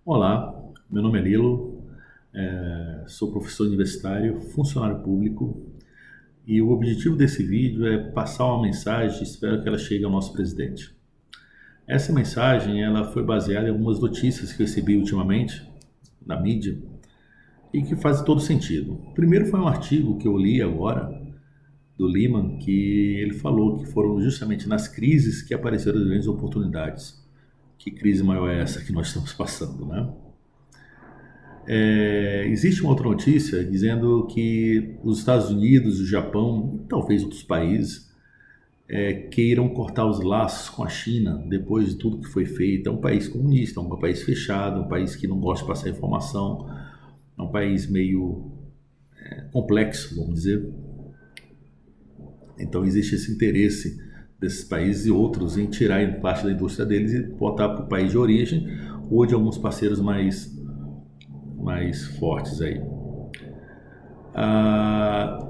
Olá, meu nome é Lilo, sou professor universitário, funcionário público e o objetivo desse vídeo é passar uma mensagem, espero que ela chegue ao nosso presidente. Essa mensagem ela foi baseada em algumas notícias que eu recebi ultimamente na mídia e que fazem todo sentido. Primeiro foi um artigo que eu li agora do Lehman que ele falou que foram justamente nas crises que apareceram as grandes oportunidades. Que crise maior é essa que nós estamos passando, né? Existe uma outra notícia dizendo que os Estados Unidos, o Japão e talvez outros países queiram cortar os laços com a China depois de tudo que foi feito. É um país comunista, é um país fechado, um país que não gosta de passar informação, é um país meio complexo, vamos dizer. Então existe esse interesse desses países e outros em tirar parte da indústria deles e botar para o país de origem ou de alguns parceiros mais fortes aí.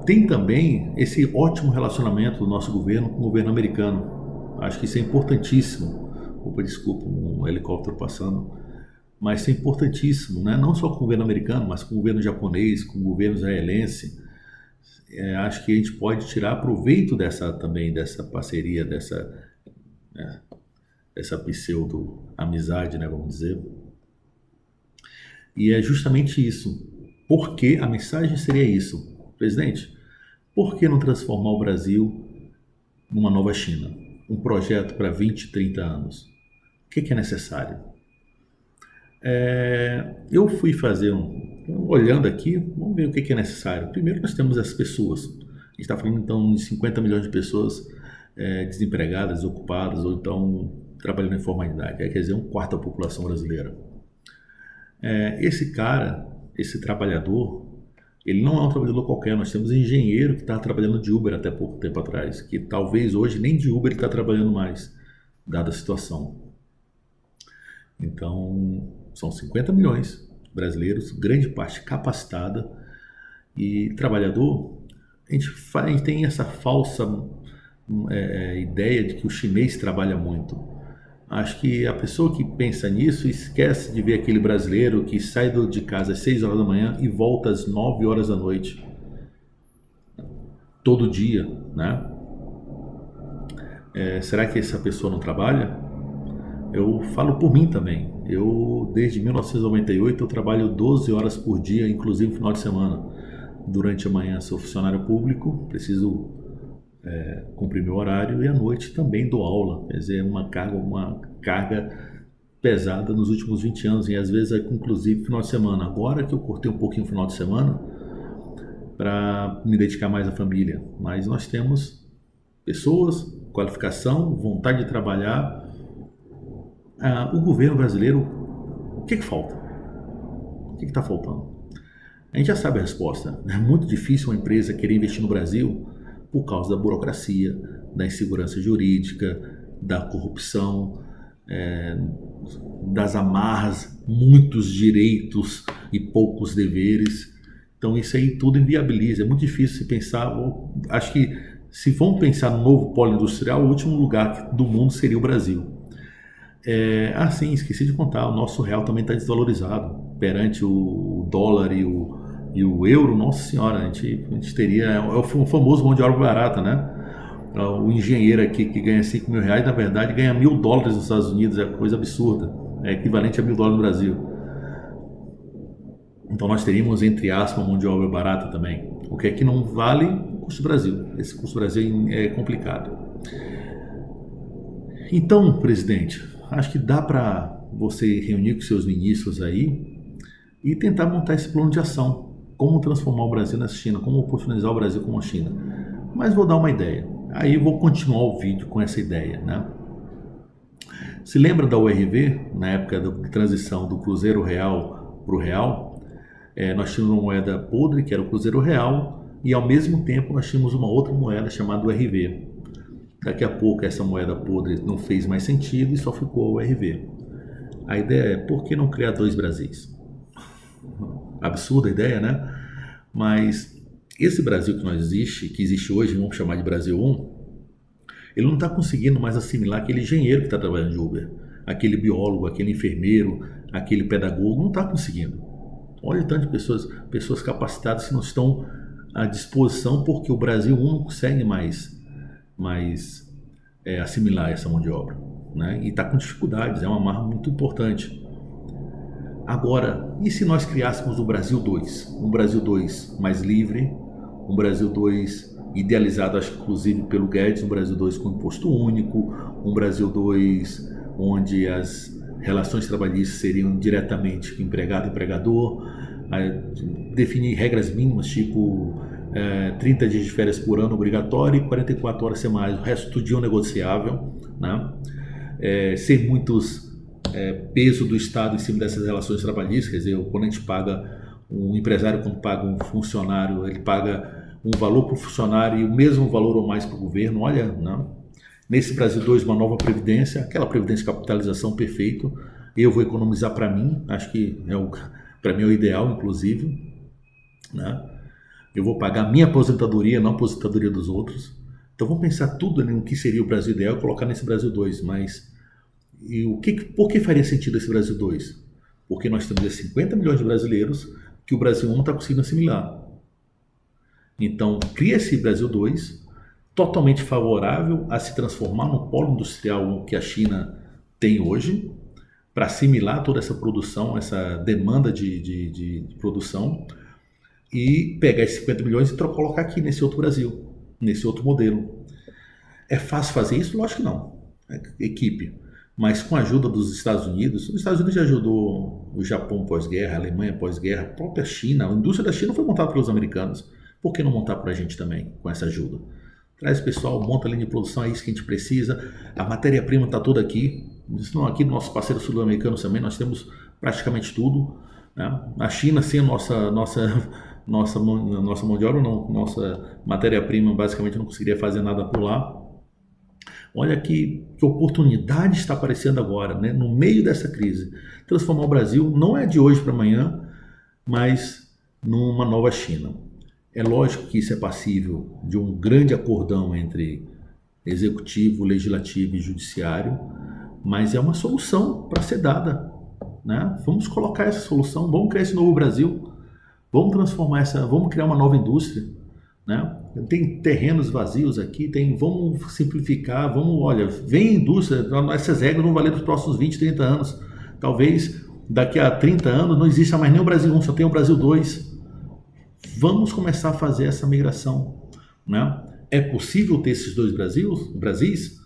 Tem também esse ótimo relacionamento do nosso governo com o governo americano. Acho que isso é importantíssimo. Opa, desculpa, um helicóptero passando. Mas isso é importantíssimo, né? Não só com o governo americano, mas com o governo japonês, com o governo israelense. Acho que a gente pode tirar proveito dessa parceria, dessa pseudo-amizade, né, vamos dizer. E é justamente isso. Por que a mensagem seria isso? Presidente, por que não transformar o Brasil numa nova China? Um projeto para 20, 30 anos. O que é necessário? Eu fui fazer olhando aqui, vamos ver o que é necessário. Primeiro nós temos as pessoas. A gente está falando então de 50 milhões de pessoas desempregadas, ocupadas ou então trabalhando em informalidade. Quer dizer, um quarto da população brasileira. Esse cara, esse trabalhador, ele não é um trabalhador qualquer. Nós temos um engenheiro que está trabalhando de Uber até pouco tempo atrás, que talvez hoje nem de Uber ele está trabalhando mais, dada a situação. Então, são 50 milhões brasileiros, grande parte capacitada e trabalhador. A gente tem essa falsa ideia de que o chinês trabalha muito. Acho que a pessoa que pensa nisso esquece de ver aquele brasileiro que sai de casa às 6 horas da manhã e volta às 9 horas da noite. Todo dia, né? Será que essa pessoa não trabalha? Eu falo por mim também. Eu, desde 1998, eu trabalho 12 horas por dia, inclusive no final de semana. Durante a manhã sou funcionário público, preciso cumprir meu horário e à noite também dou aula. Quer dizer, uma carga pesada nos últimos 20 anos e às vezes inclusive final de semana. Agora que eu cortei um pouquinho o final de semana para me dedicar mais à família. Mas nós temos pessoas, qualificação, vontade de trabalhar. O governo brasileiro, o que falta? O que está faltando? A gente já sabe a resposta. É muito difícil uma empresa querer investir no Brasil por causa da burocracia, da insegurança jurídica, da corrupção, das amarras, muitos direitos e poucos deveres. Então isso aí tudo inviabiliza. É muito difícil se pensar. Acho que se vão pensar no novo polo industrial, o último lugar do mundo seria o Brasil. Sim, esqueci de contar, o nosso real também está desvalorizado perante o dólar e o euro. Nossa senhora, a gente teria, o famoso mão de obra barata, né? O engenheiro aqui que ganha 5 mil reais, na verdade ganha $1.000 nos Estados Unidos, é coisa absurda, é equivalente a $1.000 no Brasil. Então nós teríamos, entre aspas, mão de obra barata também, o que é que não vale o custo do Brasil. Esse custo do Brasil é complicado. Então, presidente, acho que dá para você reunir com seus ministros aí e tentar montar esse plano de ação. Como transformar o Brasil na China, como oportunizar o Brasil como a China. Mas vou dar uma ideia. Aí vou continuar o vídeo com essa ideia, né? Se lembra da URV, na época da transição do Cruzeiro Real para o Real? Nós tínhamos uma moeda podre, que era o Cruzeiro Real, e ao mesmo tempo nós tínhamos uma outra moeda chamada URV. Daqui a pouco essa moeda podre não fez mais sentido e só ficou o URV. A ideia é, por que não criar dois Brasis? Absurda a ideia, né? Mas esse Brasil que existe hoje, vamos chamar de Brasil 1, ele não está conseguindo mais assimilar aquele engenheiro que está trabalhando de Uber, aquele biólogo, aquele enfermeiro, aquele pedagogo, não está conseguindo. Olha o tanto de pessoas capacitadas que não estão à disposição porque o Brasil não consegue mais assimilar essa mão de obra, né? E está com dificuldades, é uma marra muito importante. Agora, e se nós criássemos o Brasil 2? Um Brasil 2 mais livre, um Brasil 2 idealizado, acho que inclusive pelo Guedes, um Brasil 2 com imposto único, um Brasil 2 onde as relações trabalhistas seriam diretamente empregado e empregador, definir regras mínimas, tipo 30 dias de férias por ano obrigatório e 44 horas semanais, o resto do dia negociável, né? Sem muitos peso do Estado em cima dessas relações trabalhistas, quer dizer, quando a gente paga, um empresário quando paga um funcionário, ele paga um valor para o funcionário e o mesmo valor ou mais para o governo. Olha, né? Nesse Brasil 2, uma nova previdência, aquela previdência de capitalização perfeito, eu vou economizar para mim, acho que para mim é o ideal, inclusive, né? Eu vou pagar a minha aposentadoria, não a aposentadoria dos outros. Então vamos pensar tudo no que seria o Brasil ideal e colocar nesse Brasil 2, mas por que faria sentido esse Brasil 2? Porque nós temos 50 milhões de brasileiros que o Brasil 1 não está conseguindo assimilar. Então, cria esse Brasil 2 totalmente favorável a se transformar no polo industrial que a China tem hoje, para assimilar toda essa produção, essa demanda de produção, e pegar esses 50 milhões e colocar aqui nesse outro Brasil, nesse outro modelo. É fácil fazer isso? Lógico que não. Equipe. Mas com a ajuda dos Estados Unidos, os Estados Unidos já ajudou o Japão pós-guerra, a Alemanha pós-guerra, a própria China, a indústria da China foi montada pelos americanos. Por que não montar para a gente também, com essa ajuda? Traz o pessoal, monta a linha de produção, é isso que a gente precisa. A matéria-prima está toda aqui. Aqui no nosso parceiro sul-americano também, nós temos praticamente tudo, né? A China, sem a nossa mão de obra, não, nossa matéria-prima, basicamente não conseguiria fazer nada por lá. Olha que oportunidade está aparecendo agora, né? No meio dessa crise. Transformar o Brasil não é de hoje para amanhã, mas numa nova China. É lógico que isso é passível de um grande acordão entre executivo, legislativo e judiciário, mas é uma solução para ser dada, né? Vamos colocar essa solução, vamos criar esse novo Brasil, vamos criar uma nova indústria, né? Tem terrenos vazios aqui, vamos simplificar, vem indústria, essas regras vão valer para os próximos 20, 30 anos. Talvez daqui a 30 anos não exista mais nem o Brasil 1, só tem o Brasil 2. Vamos começar a fazer essa migração, né? É possível ter esses dois Brasis?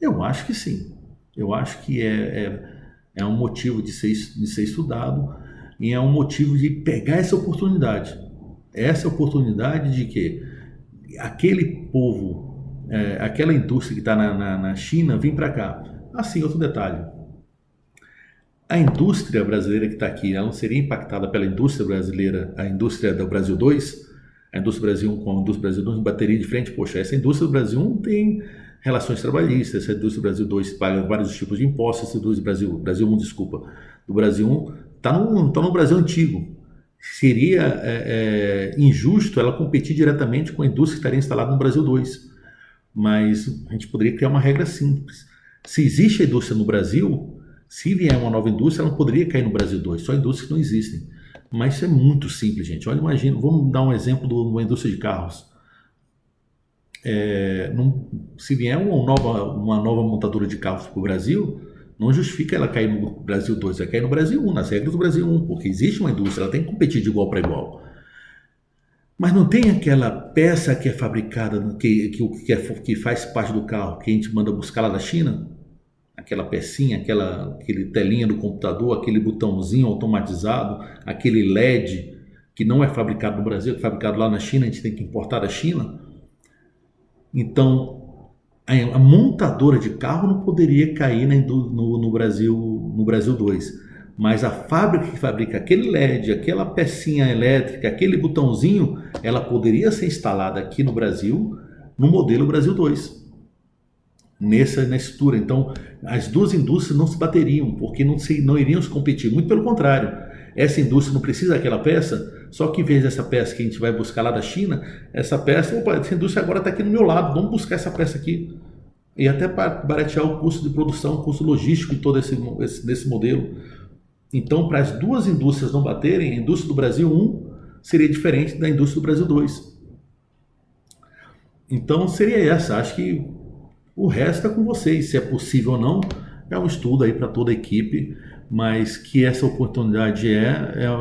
Eu acho que sim. Eu acho que é um motivo de ser estudado e é um motivo de pegar essa oportunidade. Essa oportunidade de que aquele povo, aquela indústria que está na China, vem para cá. Assim, outro detalhe. A indústria brasileira que está aqui, ela não seria impactada pela indústria brasileira, a indústria do Brasil 2, a indústria Brasil 1 com a indústria Brasil 2 bateria de frente. Poxa, essa indústria do Brasil 1 tem relações trabalhistas, essa indústria Brasil 2 paga vários tipos de impostos, essa indústria Brasil 1, do Brasil 1 está no Brasil antigo. Seria injusto ela competir diretamente com a indústria que estaria instalada no Brasil 2. Mas a gente poderia criar uma regra simples. Se existe a indústria no Brasil, se vier uma nova indústria, ela não poderia cair no Brasil 2, só indústrias que não existem. Mas isso é muito simples, gente. Olha, imagina, vamos dar um exemplo de uma indústria de carros. Se vier uma nova montadora de carros para o Brasil, não justifica ela cair no Brasil 2, vai cair no Brasil 1, nas regras do Brasil 1, porque existe uma indústria, ela tem que competir de igual para igual. Mas não tem aquela peça que é fabricada, que faz parte do carro, que a gente manda buscar lá da China? Aquela pecinha, aquele telinha do computador, aquele botãozinho automatizado, aquele LED que não é fabricado no Brasil, é fabricado lá na China, a gente tem que importar da China. Então, a montadora de carro não poderia cair no Brasil 2, mas a fábrica que fabrica aquele LED, aquela pecinha elétrica, aquele botãozinho, ela poderia ser instalada aqui no Brasil, no modelo Brasil 2. Nessa estrutura. Então, as duas indústrias não se bateriam, porque não iriam se competir. Muito pelo contrário, essa indústria não precisa daquela peça, só que em vez dessa peça que a gente vai buscar lá da China, essa indústria agora está aqui no meu lado, vamos buscar essa peça aqui. e até baratear o custo de produção, o custo logístico de todo desse modelo. Então, para as duas indústrias não baterem, a indústria do Brasil 1 seria diferente da indústria do Brasil 2. Então, seria essa. Acho que o resto é com vocês. Se é possível ou não, é um estudo aí para toda a equipe, mas que essa oportunidade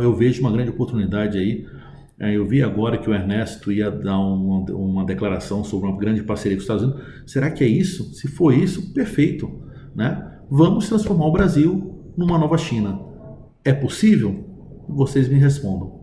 eu vejo uma grande oportunidade aí. Eu vi agora que o Ernesto ia dar uma declaração sobre uma grande parceria com os Estados Unidos. Será que é isso? Se for isso, perfeito, né? Vamos transformar o Brasil numa nova China. É possível? Vocês me respondam.